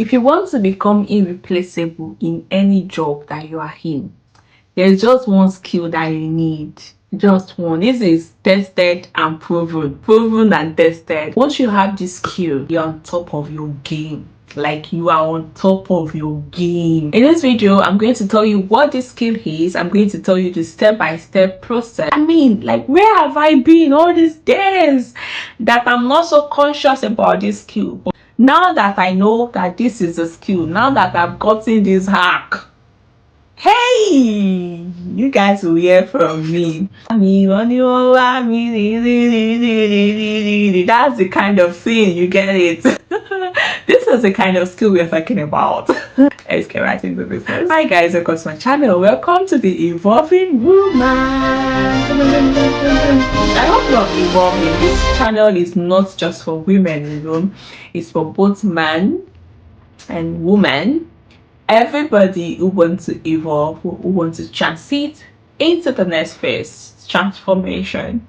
If you want to become irreplaceable in any job that you are in, there's just one skill that you need. Just one. This is tested and proven. Proven and tested. Once you have this skill, you're on top of your game. Like, you are on top of your game. In this video, I'm going to tell you what this skill is. I'm going to tell you the step-by-step process. I mean, like, where have I been all these days that I'm not so conscious about this skill? But now that I know that this is a skill, now that I've gotten this hack, hey, you guys will hear from me. That's the kind of thing, you get it. This is the kind of skill we're talking about. Let's get right into business. Hi guys, welcome to my channel. Welcome to the Evolving Woman. I hope you're evolving. This channel is not just for women alone, it's for both man and woman. Everybody who wants to evolve, who wants to transit into the next phase, transformation.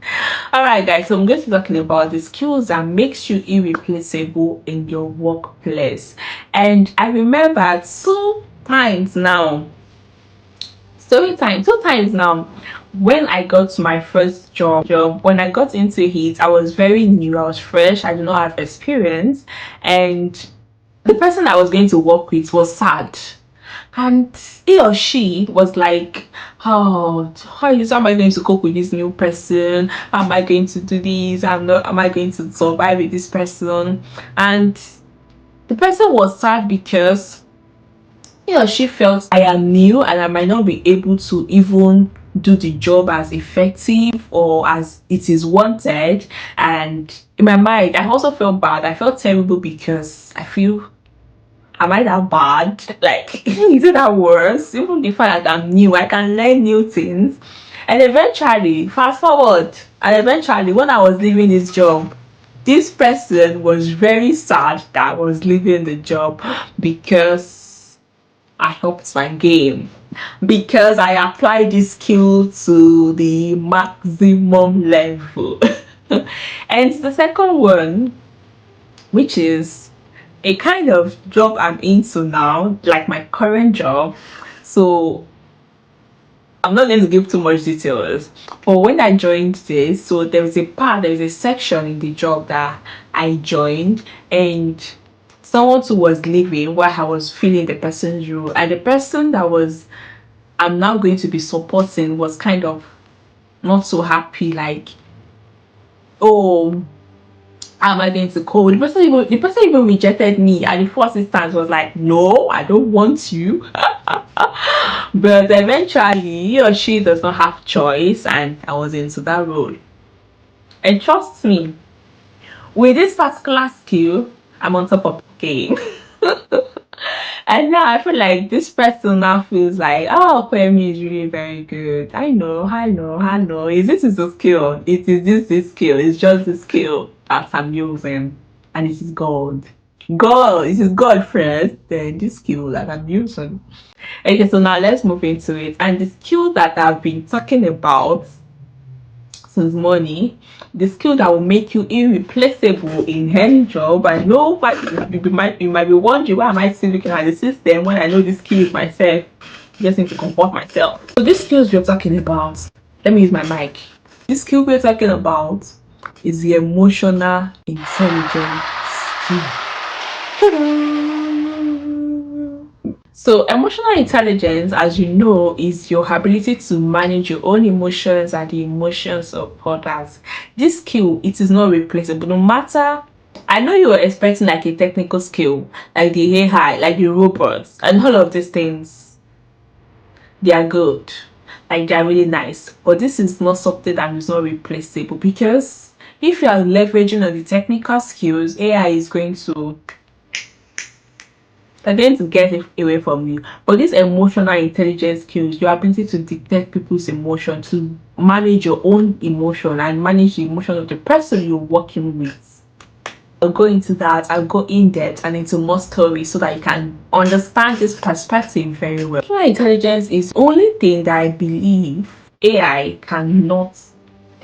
All right guys, so I'm going to be talking about the skills that makes you irreplaceable in your workplace. And I remember two times now when I got to my first job. When I got into it, I was very new, I was fresh, I did not have experience, and the person I was going to work with was sad, and he or she was like, oh, how am I going to cope with this new person? How am I going to do this? Am I going to survive with this person? And the person was sad because he or she felt I am new and I might not be able to even do the job as effective or as it is wanted. And in my mind, I also felt bad. I felt terrible because I feel, am I that bad? Like, is it that worse? Even the fact that I'm new, I can learn new things. And eventually, fast forward, and eventually, when I was leaving this job, this person was very sad that I was leaving the job because I helped my game, because I applied this skill to the maximum level. And the second one, which is a kind of job I'm into now, like my current job. So I'm not going to give too much details, but when I joined this, so there's a section in the job that I joined, and someone who was leaving while I was filling the person's role, and the person that was I'm now going to be supporting was kind of not so happy, like, oh, how am I going to code? The person even rejected me, and the first instance was like, no, I don't want you. But eventually he or she does not have choice, and I was into that role. And trust me, with this particular skill, I'm on top of the game. And now I feel like this person now feels like, oh, Kwemi is really very good. I know. Is a skill? This skill? It's just the skill that I'm using, and it is God. God, it is God first, then this skill that I'm using. Okay, so now let's move into it. And the skill that I've been talking about since morning, the skill that will make you irreplaceable in any job. I know, but you might be wondering, why am I still looking at the system when I know this skill is myself? Just need to comport myself. So this skills we're talking about, let me use my mic. This skill we're talking about is the emotional intelligence skill. Ta-da! So emotional intelligence, as you know, is your ability to manage your own emotions and the emotions of others. This skill, it is not replaceable. No matter, I know you were expecting like a technical skill, like the AI, like the robots, and all of these things. They are good, like they are really nice. But this is not something that is not replaceable, because if you are leveraging on the technical skills, AI is going to, they're going to get it away from you. But this emotional intelligence skills, your ability to detect people's emotion, to manage your own emotion and manage the emotion of the person you're working with. I'll go into that. I'll go in depth and into more stories so that you can understand this perspective very well. Emotional intelligence is the only thing that I believe AI cannot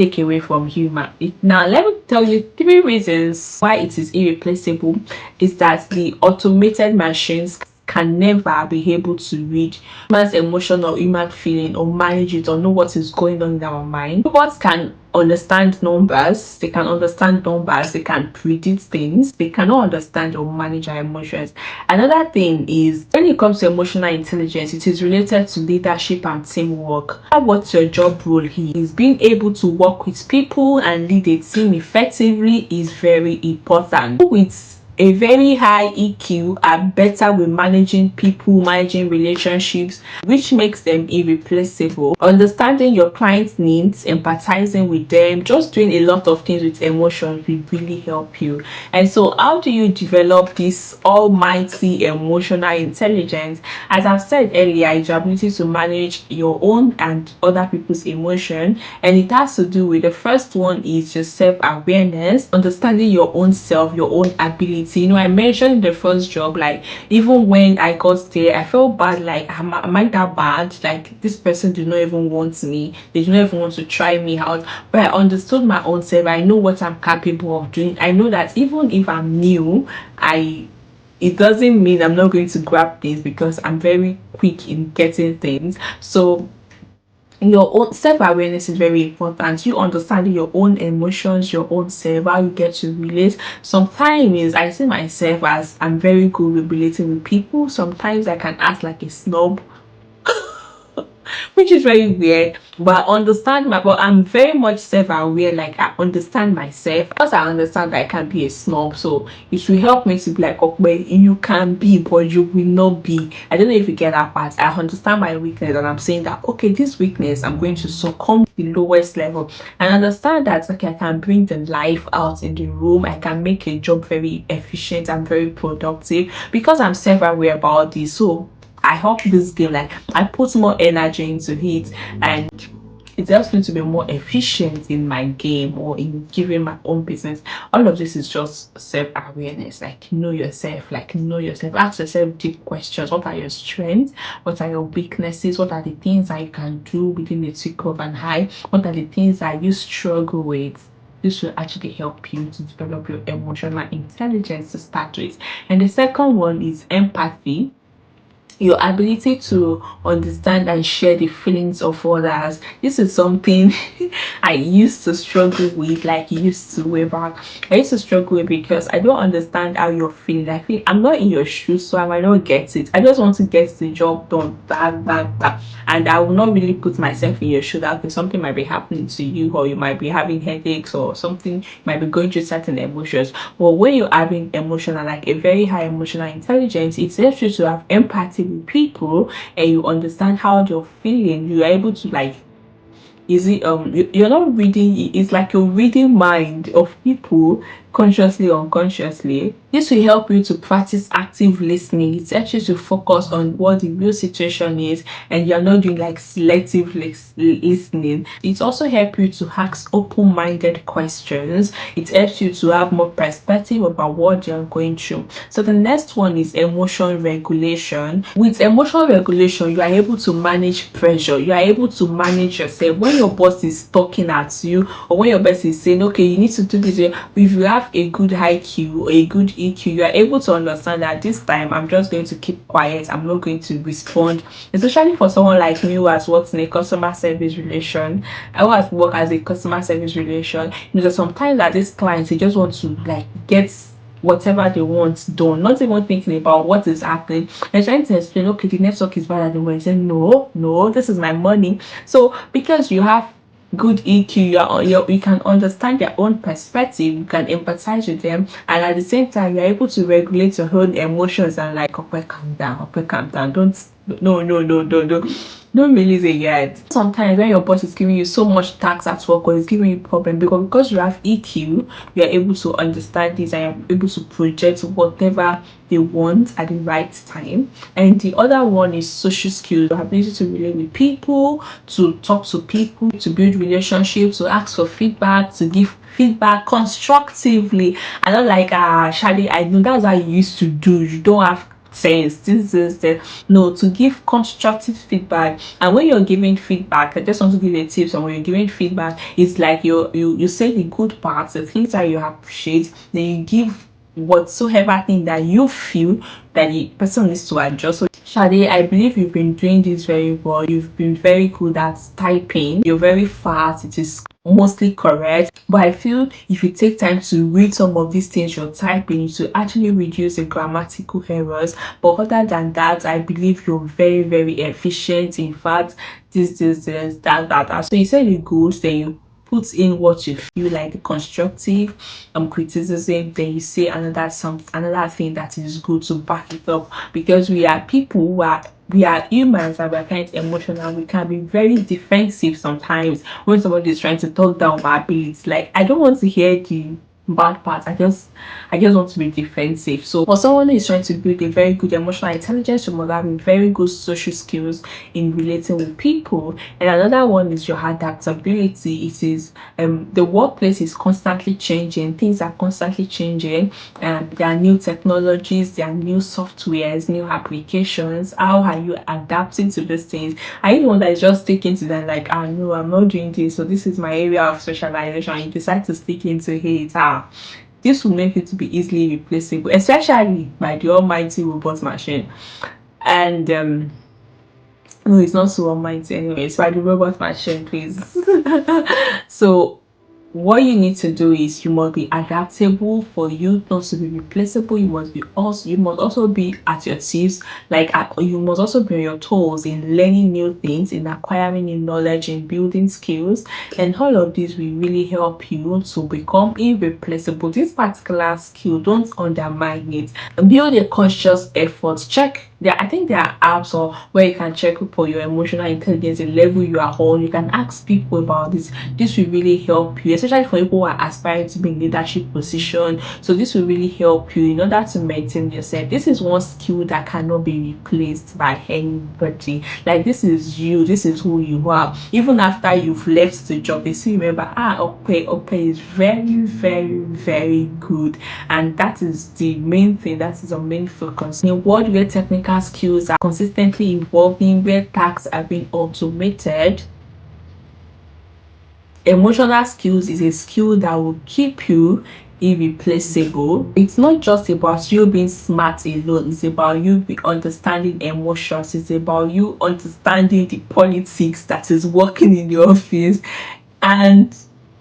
take away from human. Now, let me tell you 3 reasons why it is irreplaceable. Is that the automated machines can never be able to read human's emotion or human feeling or manage it or know what is going on in our mind. Robots can understand numbers, they can predict things, they cannot understand or manage our emotions. Another thing is when it comes to emotional intelligence, it is related to leadership and teamwork. What your job role is, being able to work with people and lead a team effectively is very important. With a very high EQ are better with managing people, managing relationships, which makes them irreplaceable. Understanding your client's needs, empathizing with them, just doing a lot of things with emotion will really help you. And so, how do you develop this almighty emotional intelligence? As I've said earlier, it's your ability to manage your own and other people's emotion, and it has to do with the first one is your self-awareness, understanding your own self, your own ability. I mentioned in the first job, like even when I got there, I felt bad, like am I that bad? Like this person did not even want me, they did not even want to try me out. But I understood my own self, I know what I'm capable of doing. I know that even if I'm new, it doesn't mean I'm not going to grab things because I'm very quick in getting things. So your own self-awareness is very important. You understanding your own emotions, your own self, how you get to relate. Sometimes I see myself as I'm very good with relating with people. Sometimes I can act like a snob, which is very weird. But I understand but I'm very much self-aware. Like I understand myself. Because I understand that I can be a snob. So it will help me to be like, okay, you can be, but you will not be. I don't know if you get that part. I understand my weakness and I'm saying that okay, this weakness I'm going to succumb to the lowest level. And understand that okay, I can bring the life out in the room. I can make a job very efficient and very productive because I'm self-aware about this. So I hope this game, like I put more energy into it, and it helps me to be more efficient in my game or in giving my own business. All of this is just self-awareness. Like know yourself, ask yourself deep questions. What are your strengths? What are your weaknesses? What are the things that you can do within the tick of an eye? What are the things that you struggle with? This will actually help you to develop your emotional intelligence to start with. And the second one is empathy, your ability to understand and share the feelings of others. This is something I used to struggle with, like used to way back. I used to struggle with because I don't understand how you're feeling. I feel I'm not in your shoes, so I might not get it. I just want to get the job done, that. And I will not really put myself in your shoes. That okay, something might be happening to you, or you might be having headaches, or something might be going through certain emotions. But when you're having emotional, like a very high emotional intelligence, it helps you to have empathy with people and you understand how they're feeling. You're able to like you're not reading, it's like you're reading mind of people consciously or unconsciously. This will help you to practice active listening. It helps you to focus on what the real situation is and you're not doing like selective listening. It also helps you to ask open-minded questions. It helps you to have more perspective about what you're going through. So the next one is emotion regulation. With emotion regulation, you are able to manage pressure. You are able to manage yourself. When your boss is talking at you or when your boss is saying, okay, you need to do this, if you have a good IQ or a good EQ, you are able to understand that this time I'm just going to keep quiet. I'm not going to respond. Especially for someone like me who has worked in a customer service relation, I who has worked as a customer service relation. There's sometimes that these clients they just want to like get whatever they want done, not even thinking about what is happening. They're trying to explain, okay, the network is bad at the moment. Say, no, this is my money. So because you have good EQ, you can understand their own perspective, you can empathize with them, and at the same time, you're able to regulate your own emotions and like, okay, calm down, don't, don't release it yet. Sometimes when your boss is giving you so much tax at work or is giving you problem because you have EQ, you are able to understand this and you're able to project whatever they want at the right time. And the other one is social skills, your ability to relate with people, to talk to people, to build relationships, to ask for feedback, to give feedback constructively. I don't like Shadi, I know that's how you used to do. You don't have sense, this is the no, to give constructive feedback. And when you're giving feedback, I just want to give you tips. And when you're giving feedback, it's like you say the good parts, the things that you appreciate, then you give whatsoever thing that you feel that the person needs to adjust. So Shade, I believe you've been doing this very well. You've been very good at typing. You're very fast. It is mostly correct. But I feel if you take time to read some of these things you're typing, to actually reduce the grammatical errors. But other than that, I believe you're very, very efficient. In fact, this, that. So you said you good, then you put in what you feel like the constructive criticism, then you say another thing that is good to back it up, because we are people who are we are humans and we're kind of emotional. We can be very defensive sometimes when somebody is trying to talk down our abilities. Like, I don't want to hear the bad part. I just want to be defensive. So for someone who is trying to build a very good emotional intelligence, you must have very good social skills in relating with people. And another one is your adaptability. It is the workplace is constantly changing, things are constantly changing, and there are new technologies, there are new softwares, new applications. How are you adapting to these things? Are you the one that is just sticking to them, like, ah, no, I'm not doing this, so this is my area of socialization, and you decide to stick into it? This will make you to be easily replaceable, especially by the almighty robot machine. And no, it's not so almighty anyway. It's by the robot machine, please. So what you need to do is you must be adaptable for you not to be replaceable. You must also be at your tips, like you must also be on your toes in learning new things, in acquiring new knowledge, in building skills, and all of this will really help you to become irreplaceable. This particular skill, don't undermine it. Build a conscious effort. Check there. I think there are apps or where you can check for your emotional intelligence, the level you are on. You can ask people about this. This will really help you, especially for people who are aspiring to be in leadership position. So this will really help you in order to maintain yourself. This is one skill that cannot be replaced by anybody. Like, this is you, this is who you are. Even after you've left the job, they still remember, okay is very, very, very good. And that is the main thing, that is our main focus. In a world where technical skills are consistently evolving, where tasks are being automated, emotional skills is a skill that will keep you irreplaceable. It's not just about you being smart alone, it's about you understanding emotions, it's about you understanding the politics that is working in the office, and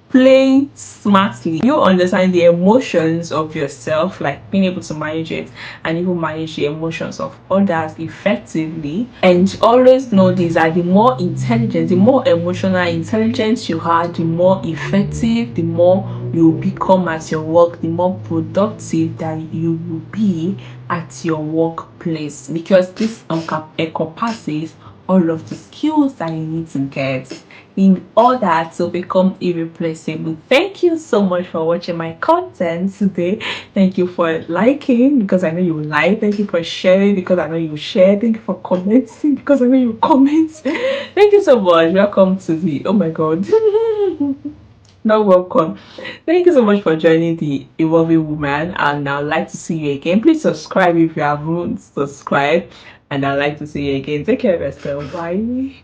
playing smartly. You understand the emotions of yourself, like being able to manage it, and even manage the emotions of others effectively. And always know this, that the more intelligent, the more emotional intelligence you are, the more effective, the more you become at your work, the more productive that you will be at your workplace, because this encompasses all of the skills that you need to get in order to become irreplaceable. Thank you so much for watching my content today. Thank you for liking, because I know you like. Thank you for sharing, because I know you share. Thank you for commenting, because I know you comment. Thank you so much. Welcome to the, oh my god. Not welcome. Thank you so much for joining the Evolving Woman, and I'd like to see you again. Please subscribe if you haven't subscribed, and I'd like to see you again. Take care of yourself. Bye.